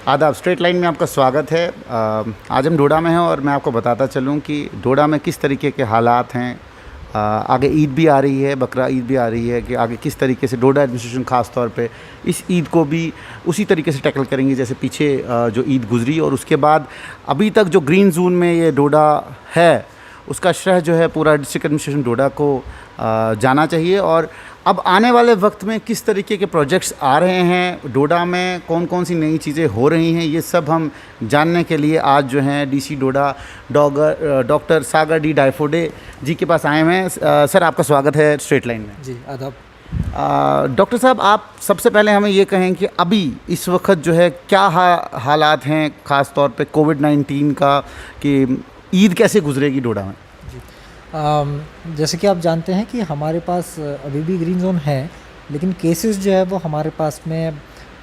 आदाब, straight line में आपका स्वागत है। आज हम डोडा में हैं और मैं आपको बताता चलूं कि डोडा में किस तरीके के हालात हैं। आगे ईद भी आ रही है, बकरा ईद भी आ रही है, कि आगे किस तरीके से डोडा एडमिनिस्ट्रेशन ख़ास तौर पे इस ईद को भी उसी तरीके से टैकल करेंगी जैसे पीछे जो ईद गुजरी। और उसके बाद अभी तक जो ग्रीन जोन में ये डोडा है उसका श्रेय जो है पूरा डिस्ट्रिक्ट एडमिनिस्ट्रेशन डोडा को जाना चाहिए। और अब आने वाले वक्त में किस तरीके के प्रोजेक्ट्स आ रहे हैं, डोडा में कौन कौन सी नई चीज़ें हो रही हैं, ये सब हम जानने के लिए आज जो हैं डीसी डोडा डॉक्टर सागर डी डायफोडे जी के पास आए हुए हैं। सर, आपका स्वागत है स्ट्रेट लाइन में। जी, आदाब। डॉक्टर साहब, आप सबसे पहले हमें ये कहें कि अभी इस वक्त जो है क्या हालात हैं ख़ास तौर पे कोविड-19 का, कि ईद कैसे गुजरेगी डोडा में? जैसे कि आप जानते हैं कि हमारे पास अभी भी ग्रीन जोन है, लेकिन केसेस जो है वो हमारे पास में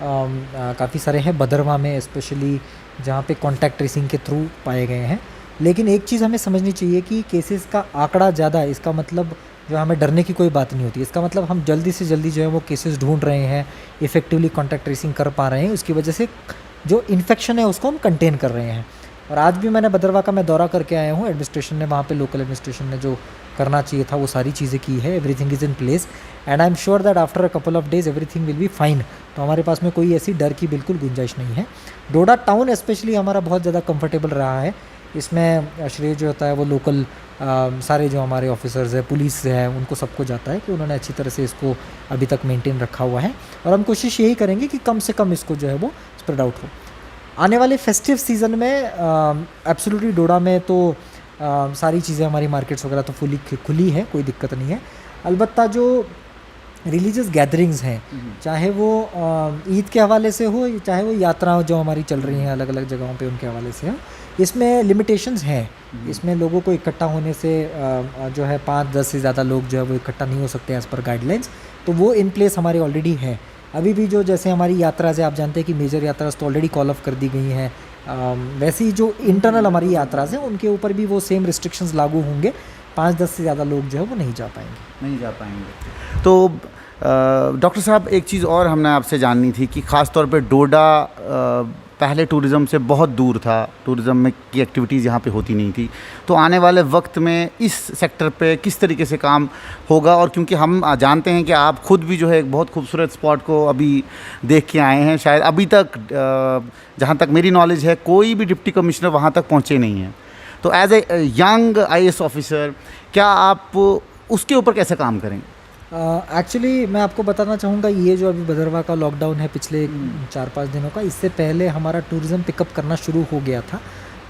काफ़ी सारे हैं, भदरवा में स्पेशली, जहाँ पे कांटेक्ट ट्रेसिंग के थ्रू पाए गए हैं। लेकिन एक चीज़ हमें समझनी चाहिए कि केसेस का आंकड़ा ज़्यादा है, इसका मतलब जो हमें डरने की कोई बात नहीं होती। इसका मतलब हम जल्दी से जल्दी जो है वो केसेस ढूंढ रहे हैं, इफ़ेक्टिवली कांटेक्ट ट्रेसिंग कर पा रहे हैं, उसकी वजह से जो इन्फेक्शन है उसको हम कंटेन कर रहे हैं। और आज भी मैंने भदरवा का दौरा करके आया हूँ। एडमिनिस्ट्रेशन ने वहाँ पे, लोकल एडमिनिस्ट्रेशन ने जो करना चाहिए था वो सारी चीज़ें की है। Everything is in place and I am sure that after a couple of days everything will be fine. तो हमारे पास में कोई ऐसी डर की बिल्कुल गुंजाइश नहीं है। डोडा टाउन स्पेशली हमारा बहुत ज़्यादा कंफर्टेबल रहा है। इसमें श्रेय जो होता है वो लोकल सारे जो हमारे ऑफिसर्स हैं, पुलिस है, उनको सबको जाता है कि उन्होंने अच्छी तरह से इसको अभी तक मेंटेन रखा हुआ है। और हम कोशिश यही करेंगे कि कम से कम इसको जो है वो स्प्रेड आउट हो। आने वाले फेस्टिव सीज़न में एब्सोल्युटली डोडा में तो सारी चीज़ें, हमारी मार्केट्स वगैरह तो फुली खुली है, कोई दिक्कत नहीं है। अलबत्ता जो रिलीजियस गैदरिंग्स हैं, चाहे वो ईद के हवाले से हो, चाहे वो यात्रा जो हमारी चल रही हैं अलग अलग जगहों पे उनके हवाले से हो, इसमें लिमिटेशंस हैं। इसमें लोगों को इकट्ठा होने से जो है 5-10 से ज़्यादा लोग जो है वो इकट्ठा नहीं हो सकते एज़ पर गाइडलाइंस। तो वो इन प्लेस हमारे ऑलरेडी है। अभी भी जो जैसे हमारी यात्रा से, आप जानते हैं कि मेजर यात्रा तो ऑलरेडी कॉल ऑफ कर दी गई हैं, वैसे ही जो इंटरनल हमारी यात्राएं हैं उनके ऊपर भी वो सेम रिस्ट्रिक्शंस लागू होंगे। 5-10 से ज़्यादा लोग जो है वो नहीं जा पाएंगे। तो डॉक्टर साहब, एक चीज़ और हमने आपसे जाननी थी कि ख़ास तौर पे डोडा पहले टूरिज़म से बहुत दूर था, टूरिज़म में की एक्टिविटीज़ यहाँ पे होती नहीं थी। तो आने वाले वक्त में इस सेक्टर पे किस तरीके से काम होगा? और क्योंकि हम जानते हैं कि आप ख़ुद भी जो है एक बहुत खूबसूरत स्पॉट को अभी देख के आए हैं, शायद अभी तक जहाँ तक मेरी नॉलेज है कोई भी डिप्टी कमिश्नर वहाँ तक पहुँचे नहीं हैं। तो as a young IAS officer, क्या आप उसके ऊपर कैसे काम करेंगे? एक्चुअली मैं आपको बताना चाहूँगा, ये जो अभी भदरवा का लॉकडाउन है पिछले 4-5 दिनों का, इससे पहले हमारा टूरिज़्म पिकअप करना शुरू हो गया था।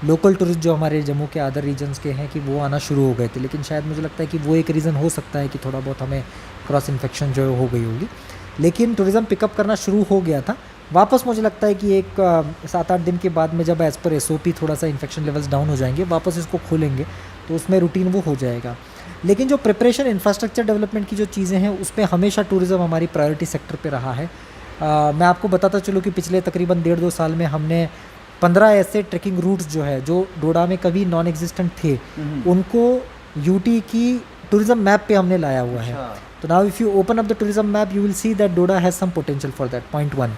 लोकल टूरिस्ट जो हमारे जम्मू के अदर रीजन्स के हैं कि वो आना शुरू हो गए थे, लेकिन शायद मुझे लगता है कि वो एक रीज़न हो सकता है कि थोड़ा बहुत हमें क्रॉस इन्फेक्शन जो हो गई होगी। लेकिन टूरिज़्म पिकअप करना शुरू हो गया था। वापस मुझे लगता है कि एक 7-8 दिन के बाद में जब एज़ पर SOP थोड़ा सा इन्फेक्शन लेवल्स डाउन हो जाएंगे, वापस इसको खोलेंगे तो उसमें रूटीन वो हो जाएगा। लेकिन जो प्रिपरेशन, इंफ्रास्ट्रक्चर डेवलपमेंट की जो चीज़ें हैं उस पर हमेशा टूरिज़्म हमारी प्रायोरिटी सेक्टर पे रहा है। मैं आपको बताता चलूँ कि पिछले तकरीबन 1.5-2 साल में हमने 15 ऐसे ट्रैकिंग रूट्स जो है जो डोडा में कभी नॉन एग्जिस्टेंट थे, उनको UT की टूरिज़्म मैप पे हमने लाया हुआ है। तो now if you open up the tourism map you will see that Doda has some potential for that, point 1।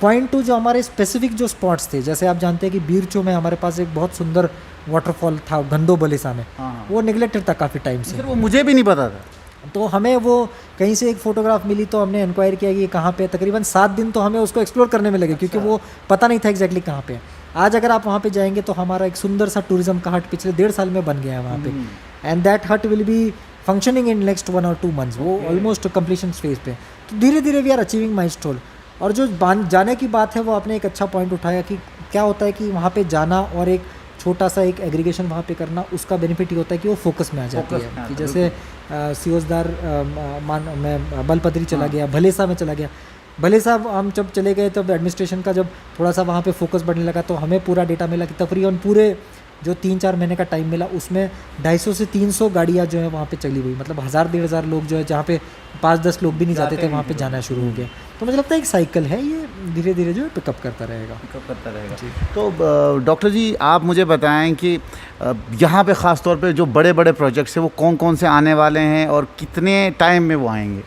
Point 2, जो हमारे स्पेसिफिक जो स्पॉट्स थे, जैसे आप जानते हैं कि बीरचो में हमारे पास एक बहुत सुंदर वाटरफॉल था गंदो बलेसा में, वो निगलेक्टेड था काफ़ी टाइम से। वो मुझे भी नहीं पता था। तो हमें वो कहीं से एक फ़ोटोग्राफ मिली तो हमने इंक्वायरी किया कि ये कहाँ पे। तकरीबन 7 दिन तो हमें उसको एक्सप्लोर करने में लगे, क्योंकि वो पता नहीं था एग्जैक्टली कहाँ पे। आज अगर आप वहाँ पे जाएंगे तो हमारा एक सुंदर सा टूरिज़्म का हट पिछले 1.5 साल में बन गया है वहाँ पे। एंड दैट हट will be functioning in next 1 or 2 months। वो ऑलमोस्ट कंप्लीशन फेज पे। तो धीरे धीरे वी आर अचीविंग माइलस्टोन। और जो जाने की बात है वो आपने एक अच्छा पॉइंट उठाया कि क्या होता है कि वहाँ पे जाना और एक छोटा सा एक एग्रीगेशन वहाँ पे करना, उसका बेनिफिट ये होता है कि वो फोकस में आ जाती है। कि जैसे सियोजदार में बलपदरी चला गया, भलेसा में चला गया। भलेसा हम जब चले गए तब एडमिनिस्ट्रेशन का जब थोड़ा सा वहाँ पे फोकस बढ़ने लगा तो हमें पूरा डेटा मिला कि तकरीबन पूरे जो 3-4 महीने का टाइम मिला उसमें 250 से 300 गाड़ियाँ जो है वहाँ पे चली हुई। मतलब 1000-1500 लोग जो है, जहाँ पे 5-10 लोग भी नहीं जाते थे वहाँ पे जाना शुरू हो गया। तो मुझे लगता है एक साइकिल है, ये धीरे धीरे जो है पिकअप करता रहेगा। जी। तो डॉक्टर जी, आप मुझे बताएं कि यहाँ पे ख़ास तौर पे जो बड़े बड़े प्रोजेक्ट्स हैं वो कौन कौन से आने वाले हैं और कितने टाइम में वो आएंगे?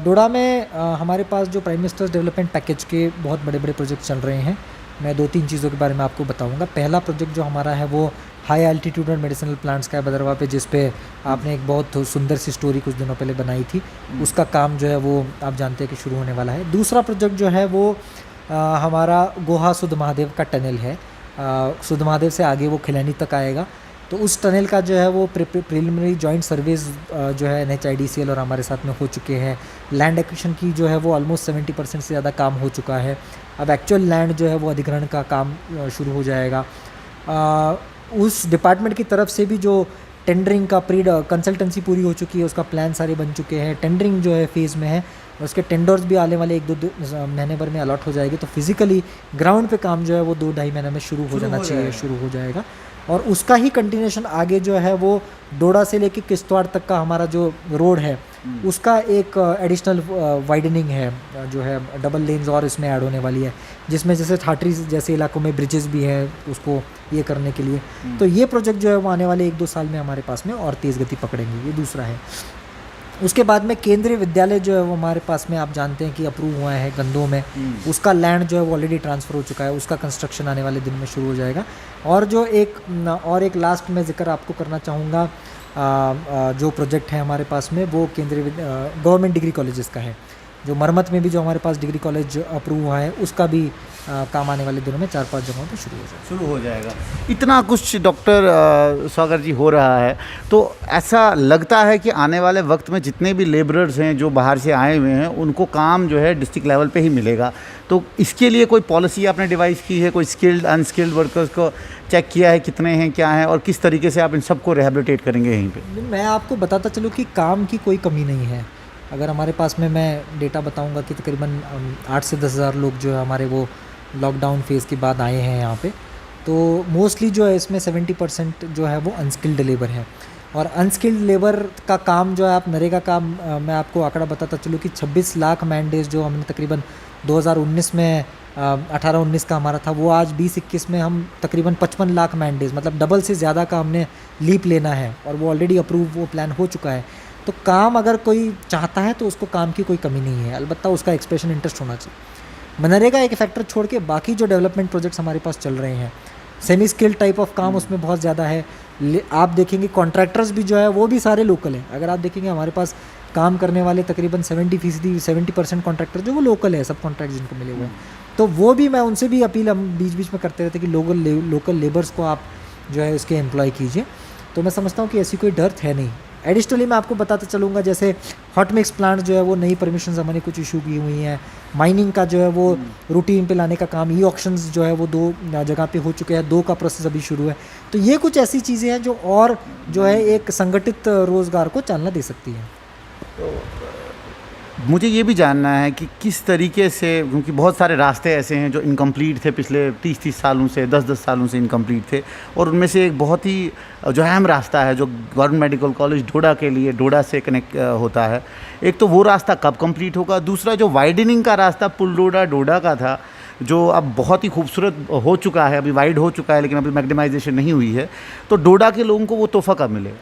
डोडा में हमारे पास जो प्राइम मिनिस्टर्स डेवलपमेंट पैकेज के बहुत बड़े बड़े प्रोजेक्ट चल रहे हैं। मैं 2-3 चीज़ों के बारे में आपको बताऊंगा। पहला प्रोजेक्ट जो हमारा है वो हाई एल्टीट्यूड मेडिसिनल प्लांट्स का है भदरवा पे, जिस पे आपने एक बहुत सुंदर सी स्टोरी कुछ दिनों पहले बनाई थी। उसका काम जो है वो आप जानते हैं कि शुरू होने वाला है। दूसरा प्रोजेक्ट जो है वो हमारा गोहा सुध महादेव का टनल है। सुध महादेव से आगे वो खिलैनी तक आएगा। तो उस टनल का जो है वो प्रिलिमिनरी जॉइंट सर्विस जो है NHIDCL और हमारे साथ में हो चुके हैं। लैंड एक्विजिशन की जो है वो ऑलमोस्ट 70% से ज़्यादा काम हो चुका है। अब एक्चुअल लैंड जो है वो अधिग्रहण का काम शुरू हो जाएगा। उस डिपार्टमेंट की तरफ से भी जो टेंडरिंग का प्री कंसल्टेंसी पूरी हो चुकी है, उसका प्लान सारे बन चुके हैं। टेंडरिंग जो है फेज़ में है और उसके टेंडर्स भी आने वाले 1-2 महीने भर में अलॉट हो जाएगी। तो फिजिकली ग्राउंड पे काम जो है वो 2-2.5 महीने में शुरू हो जाना चाहिए, शुरू हो जाएगा। और उसका ही कंटिन्यूएशन आगे जो है वो डोडा से लेके किश्तवाड़ तक का हमारा जो रोड है उसका एक एडिशनल वाइडनिंग है जो है, डबल लेन्स और इसमें ऐड होने वाली है, जिसमें जैसे थाटरी जैसे इलाकों में ब्रिजेस भी हैं उसको ये करने के लिए। तो ये प्रोजेक्ट जो है वो आने वाले 1-2 साल में हमारे पास में और तेज़ गति पकड़ेंगे। ये दूसरा है। उसके बाद में केंद्रीय विद्यालय जो है वो हमारे पास में आप जानते हैं कि अप्रूव हुआ है गंदों में। उसका लैंड जो है वो ऑलरेडी ट्रांसफ़र हो चुका है। उसका कंस्ट्रक्शन आने वाले दिन में शुरू हो जाएगा। और जो एक लास्ट में जिक्र आपको करना चाहूँगा, जो प्रोजेक्ट है हमारे पास में वो केंद्रीय गवर्नमेंट डिग्री कॉलेजेस का है। जो मरमत में भी जो हमारे पास डिग्री कॉलेज अप्रूव हुआ है उसका भी काम आने वाले दिनों में 4-5 जगहों पे शुरू हो जाएगा। इतना कुछ डॉक्टर सागर जी हो रहा है, तो ऐसा लगता है कि आने वाले वक्त में जितने भी लेबरर्स हैं जो बाहर से आए हुए हैं उनको काम जो है डिस्ट्रिक्ट लेवल पे ही मिलेगा। तो इसके लिए कोई पॉलिसी आपने डिवाइस की है? कोई स्किल्ड अनस्किल्ड वर्कर्स को चेक किया है कितने हैं, क्या है, और किस तरीके से आप इन सबको रिहेबिलिटेट करेंगे यहीं पर? मैं आपको बताता चलूँ कि काम की कोई कमी नहीं है। अगर हमारे पास में मैं डेटा बताऊंगा कि तकरीबन 8 से 10 हज़ार लोग जो है हमारे वो लॉकडाउन फेज़ के बाद आए हैं यहाँ पे। तो मोस्टली जो है इसमें 70% जो है वो अनस्किल्ड लेबर है। और अनस्किल्ड लेबर का काम जो है, आप नरेगा का मैं आपको आंकड़ा बताता चलूँ कि 26 लाख मैन डेज जो हमने तकरीबन 2019 में 18-19 का हमारा था, वो आज 20-21 में हम तकरीबन 55 लाख मैन डेज, मतलब डबल से ज़्यादा का हमने लीप लेना है। और वो ऑलरेडी अप्रूव वो प्लान हो चुका है। तो काम अगर कोई चाहता है तो उसको काम की कोई कमी नहीं है, अलबत्ता उसका एक्सप्रेशन इंटरेस्ट होना चाहिए। मनरेगा एक फैक्टर छोड़ के बाकी जो डेवलपमेंट प्रोजेक्ट्स हमारे पास चल रहे हैं, सेमी स्किल्ड टाइप ऑफ काम उसमें बहुत ज़्यादा है। आप देखेंगे कॉन्ट्रैक्टर्स भी जो है वो भी सारे लोकल हैं। अगर आप देखेंगे हमारे पास काम करने वाले तकरीबन 70% कॉन्ट्रैक्टर जो वो लोकल है, सब कॉन्ट्रैक्ट जिनको मिले हुए हैं। तो वो भी मैं उनसे भी अपील हम बीच बीच में करते रहते कि लोकल लेबर्स को आप जो है उसके एम्प्लॉय कीजिए। तो मैं समझता हूँ कि ऐसी कोई डर है नहीं। एडिशनली मैं आपको बताता चलूँगा, जैसे हॉट मिक्स प्लांट जो है वो नई परमिशन हमने कुछ इशू की हुई हैं। माइनिंग का जो है वो रूटीन पे लाने का काम, ई ऑक्शंस जो है वो 2 जगह पे हो चुके हैं, 2 का प्रोसेस अभी शुरू है। तो ये कुछ ऐसी चीज़ें हैं जो और जो है एक संगठित रोज़गार को चालना दे सकती है। तो मुझे ये भी जानना है कि किस तरीके से, क्योंकि बहुत सारे रास्ते ऐसे हैं जो इनकम्प्लीट थे, पिछले 30-30 सालों से, 10-10 सालों से इनकम्प्लीट थे, और उनमें से एक बहुत ही जो अहम रास्ता है जो गवर्नमेंट मेडिकल कॉलेज डोडा के लिए, डोडा से कनेक्ट होता है, एक तो वो रास्ता कब कंप्लीट होगा? दूसरा जो वाइडनिंग का रास्ता पुल डोडा का था, जो अब बहुत ही खूबसूरत हो चुका है, अभी वाइड हो चुका है लेकिन अभी मैग्नेमाइजेशन नहीं हुई है, तो डोडा के लोगों को वो तोहफा कब मिलेगा?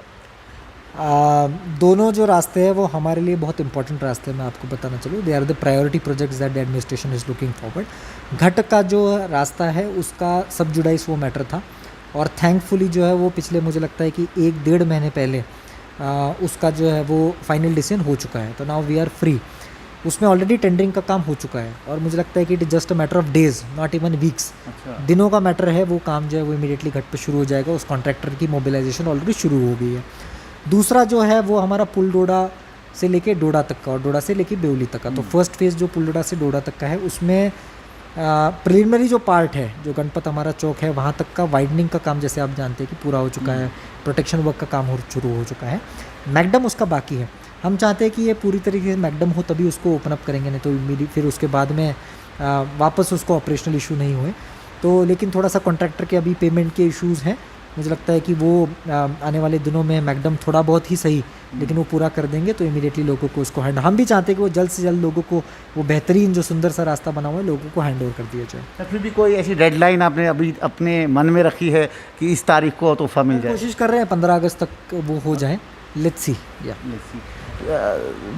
दोनों जो रास्ते हैं वो हमारे लिए बहुत इंपॉर्टेंट रास्ते हैं। मैं आपको बताना चलूँ, they are the priority projects that the administration is looking forward. घट का जो रास्ता है उसका सब जुडाइस वो मैटर था, और थैंकफुली जो है वो पिछले मुझे लगता है कि 1-1.5 महीने पहले उसका जो है वो फाइनल डिसीजन हो चुका है। तो नाउ वी आर फ्री। उसमें ऑलरेडी टेंडरिंग का काम हो चुका है, और मुझे लगता है कि it is just a matter of days, not even weeks. दिनों का मैटर है। वो काम जो है वो इमीडिएटली घट पे शुरू हो जाएगा। उस कॉन्ट्रैक्टर की मोबिलाइजेशन ऑलरेडी शुरू हो गई है। दूसरा जो है वो हमारा पुल डोडा से लेके डोडा तक का, और डोडा से लेके बेउली तक का। तो फर्स्ट फेज़ जो पुल डोडा से डोडा तक का है उसमें प्रिलिमिनरी जो पार्ट है, जो गणपत हमारा चौक है वहाँ तक का वाइडनिंग का काम जैसे आप जानते हैं कि पूरा हो चुका है। प्रोटेक्शन वर्क का काम शुरू हो चुका है। मैकडम उसका बाकी है। हम चाहते हैं कि ये पूरी तरीके से मैकडम हो तभी उसको ओपन अप करेंगे, नहीं तो फिर उसके बाद में वापस उसको ऑपरेशनल इशू नहीं हुए तो। लेकिन थोड़ा सा कॉन्ट्रैक्टर के अभी पेमेंट के इश्यूज़ हैं। मुझे लगता है कि वो आने वाले दिनों में मैकडम थोड़ा बहुत ही सही लेकिन वो पूरा कर देंगे, तो इमीडिएटली लोगों को उसको हम भी चाहते हैं कि वो जल्द से जल्द लोगों को वो बेहतरीन जो सुंदर सा रास्ता बना हुआ है लोगों को हैंड ओवर कर दिया जाए। फिर भी कोई ऐसी डेडलाइन आपने अभी अपने मन में रखी है कि इस तारीख को तोहफा मिल जाए? कोशिश कर रहे हैं 15 अगस्त तक वो हो जाए। Let's see.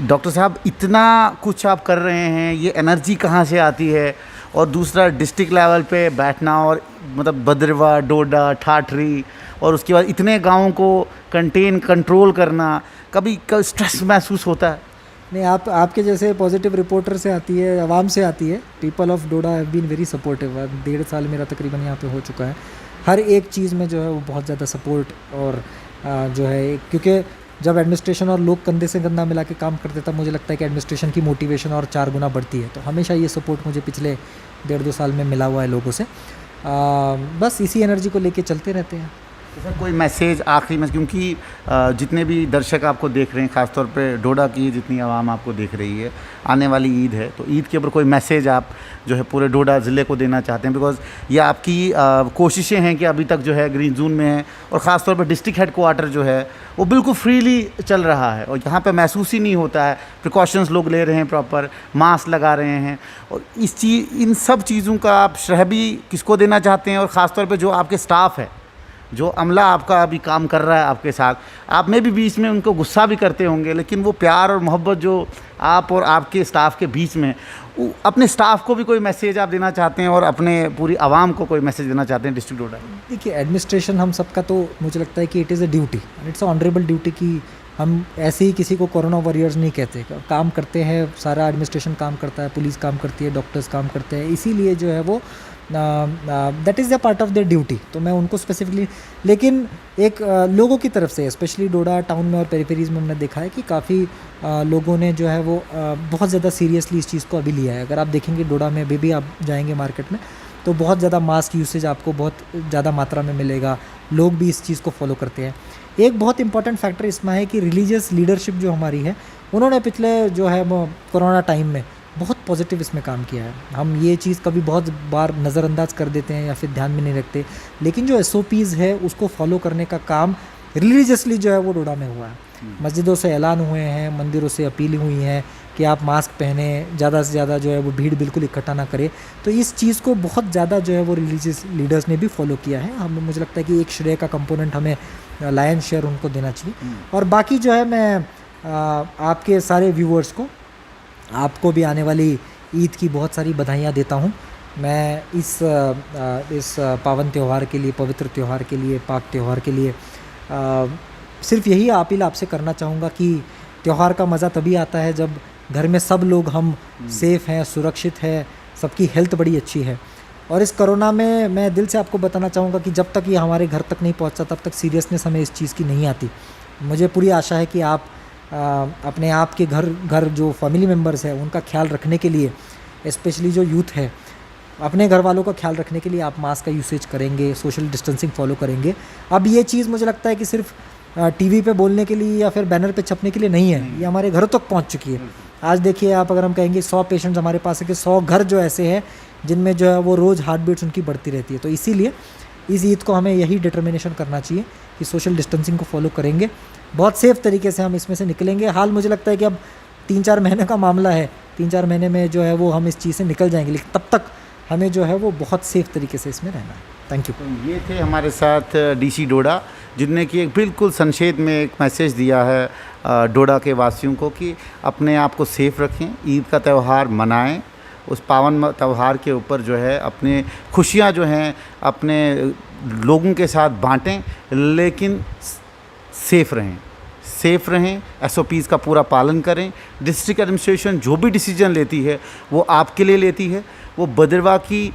डॉक्टर साहब, इतना कुछ आप कर रहे हैं, ये एनर्जी कहाँ से आती है? और दूसरा डिस्ट्रिक्ट लेवल पे बैठना और मतलब भद्रवाह, डोडा, ठाठरी और उसके बाद इतने गाँवों को कंट्रोल करना, कभी स्ट्रेस महसूस होता है? नहीं, आप आपके जैसे पॉजिटिव रिपोर्टर से आती है, आवाम से आती है। People of Doda have been very supportive. 1.5 साल मेरा तकरीबन यहाँ पे हो चुका है। हर एक चीज़ में जो है वो बहुत ज़्यादा सपोर्ट और जो है, क्योंकि जब एडमिनिस्ट्रेशन और लोग कंधे से कंधा मिला के काम करते तब मुझे लगता है कि एडमिनिस्ट्रेशन की मोटिवेशन और 4 गुना बढ़ती है। तो हमेशा ये सपोर्ट मुझे पिछले 1.5-2 साल में मिला हुआ है लोगों से। बस इसी एनर्जी को लेके चलते रहते हैं। तो सर कोई मैसेज आखिरी में, क्योंकि जितने भी दर्शक आपको देख रहे हैं, ख़ासतौर पे डोडा की जितनी आवाम आपको देख रही है, आने वाली ईद है, तो ईद के ऊपर कोई मैसेज आप जो है पूरे डोडा ज़िले को देना चाहते हैं? बिकॉज़ ये आपकी कोशिशें हैं कि अभी तक जो है ग्रीन जोन में है और ख़ासतौर पर डिस्ट्रिक्ट हेडक्वार्टर जो है वो बिल्कुल फ्रीली चल रहा है और यहाँ पे महसूस ही नहीं होता है, प्रिकॉशंस लोग ले रहे हैं, प्रॉपर मास्क लगा रहे हैं। और इन सब चीज़ों का आप श्रेय भी किसको देना चाहते हैं? और ख़ासतौर पर जो आपके स्टाफ है, जो अमला आपका अभी काम कर रहा है आपके साथ, आप में भी बीच में उनको गुस्सा भी करते होंगे, लेकिन वो प्यार और मोहब्बत जो आप और आपके स्टाफ के बीच में, अपने स्टाफ को भी कोई मैसेज आप देना चाहते हैं और अपने पूरी आवाम को कोई मैसेज देना चाहते हैं डिस्ट्रिक्ट डोडा? देखिए, एडमिनिस्ट्रेशन हम सबका, तो मुझे लगता है कि it is a duty and it's honourable duty कि हम ऐसे ही किसी को कोरोना वॉरियर्स नहीं कहते। काम करते हैं, सारा एडमिनिस्ट्रेशन काम करता है, पुलिस काम करती है, डॉक्टर्स काम करते हैं, इसीलिए जो है वो that is the part of their duty. तो मैं उनको स्पेसिफिकली, लेकिन एक लोगों की तरफ से, स्पेशली डोडा टाउन में और पेरिफेरीज में हमने देखा है कि काफ़ी लोगों ने जो है वो बहुत ज़्यादा सीरियसली इस चीज़ को अभी लिया है। अगर आप देखेंगे डोडा में अभी भी आप जाएंगे मार्केट में तो बहुत ज़्यादा मास्क यूसेज आपको बहुत ज़्यादा मात्रा में मिलेगा, लोग भी इस चीज़ को फॉलो करते हैं। एक बहुत इंपॉर्टेंट फैक्टर इसमें है कि रिलीजियस लीडरशिप जो हमारी है, उन्होंने पिछले जो है वो कोरोना टाइम में बहुत पॉजिटिव इसमें काम किया है। हम ये चीज़ कभी बहुत बार नज़रअंदाज कर देते हैं या फिर ध्यान में नहीं रखते, लेकिन जो SOPs है उसको फॉलो करने का काम रिलीजियसली जो है वो डोडा में हुआ है। मस्जिदों से ऐलान हुए हैं, मंदिरों से अपील हुई हैं कि आप मास्क पहने, ज़्यादा से ज़्यादा जो है वो भीड़ बिल्कुल इकट्ठा ना करें। तो इस चीज़ को बहुत ज़्यादा जो है वो रिलीजियस लीडर्स ने भी फॉलो किया है। हम, मुझे लगता है कि एक श्रेय का कंपोनेंट हमें लायन शेयर उनको देना चाहिए। और बाकी जो है मैं आपके सारे व्यूअर्स को, आपको भी आने वाली ईद की बहुत सारी बधाइयाँ देता हूँ। मैं इस पावन त्यौहार के लिए, पवित्र त्यौहार के लिए, पाक त्यौहार के लिए सिर्फ यही अपील आपसे करना चाहूँगा कि त्यौहार का मज़ा तभी आता है जब घर में सब लोग हम सेफ़ हैं, सुरक्षित है, सबकी हेल्थ बड़ी अच्छी है। और इस कोरोना में मैं दिल से आपको बताना चाहूँगा कि जब तक ये हमारे घर तक नहीं पहुँचता तब तक सीरियसनेस हमें इस चीज़ की नहीं आती। मुझे पूरी आशा है कि आप अपने आप के घर जो फैमिली मेम्बर्स हैं उनका ख्याल रखने के लिए, स्पेशली जो यूथ है, अपने घर वालों का ख्याल रखने के लिए आप मास्क का यूसेज करेंगे, सोशल डिस्टेंसिंग फॉलो करेंगे। अब ये चीज़ मुझे लगता है कि सिर्फ टीवी पे बोलने के लिए या फिर बैनर पे छपने के लिए नहीं है, ये हमारे घरों तक पहुंच चुकी है। आज देखिए आप, अगर हम कहेंगे 100 पेशेंट्स हमारे पास है कि 100 घर जो ऐसे हैं जिनमें जो है वो रोज़ हार्ट बीट्स उनकी बढ़ती रहती है। तो इसीलिए इस ईद को हमें यही डिटर्मिनेशन करना चाहिए कि सोशल डिस्टेंसिंग को फॉलो करेंगे, बहुत सेफ़ तरीके से हम इसमें से निकलेंगे। हाल मुझे लगता है कि अब 3-4 महीने का मामला है, 3-4 महीने में जो है वो हम इस चीज़ से निकल जाएंगे, लेकिन तब तक हमें जो है वो बहुत सेफ़ तरीके से इसमें रहना है। Thank you. तो ये थे हमारे साथ DC डोडा, जिनने कि एक बिल्कुल संक्षेप में एक मैसेज दिया है डोडा के वासियों को कि अपने आप को सेफ़ रखें, ईद का त्यौहार मनाएं, उस पावन त्यौहार के ऊपर जो है अपने खुशियाँ जो हैं अपने लोगों के साथ बांटें, लेकिन सेफ़ रहें, SOPs का पूरा पालन करें। डिस्ट्रिक्ट एडमिनिस्ट्रेशन जो भी डिसीजन लेती है वो आपके लिए लेती है। वो भद्रवाह की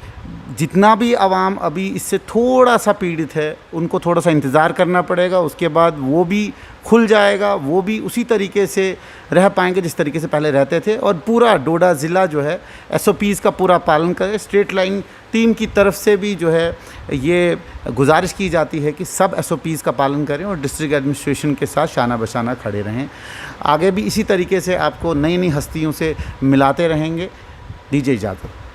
जितना भी आवाम अभी इससे थोड़ा सा पीड़ित है, उनको थोड़ा सा इंतज़ार करना पड़ेगा, उसके बाद वो भी खुल जाएगा, वो भी उसी तरीके से रह पाएंगे जिस तरीके से पहले रहते थे। और पूरा डोडा ज़िला जो है SOPs का पूरा पालन करे। स्ट्रेट लाइन टीम की तरफ से भी जो है ये गुजारिश की जाती है कि सब SOPs का पालन करें और डिस्ट्रिक्ट एडमिनिस्ट्रेशन के साथ शाना बशाना खड़े रहें। आगे भी इसी तरीके से आपको नई नई हस्तियों से मिलाते रहेंगे। दीजिए इजाज़त।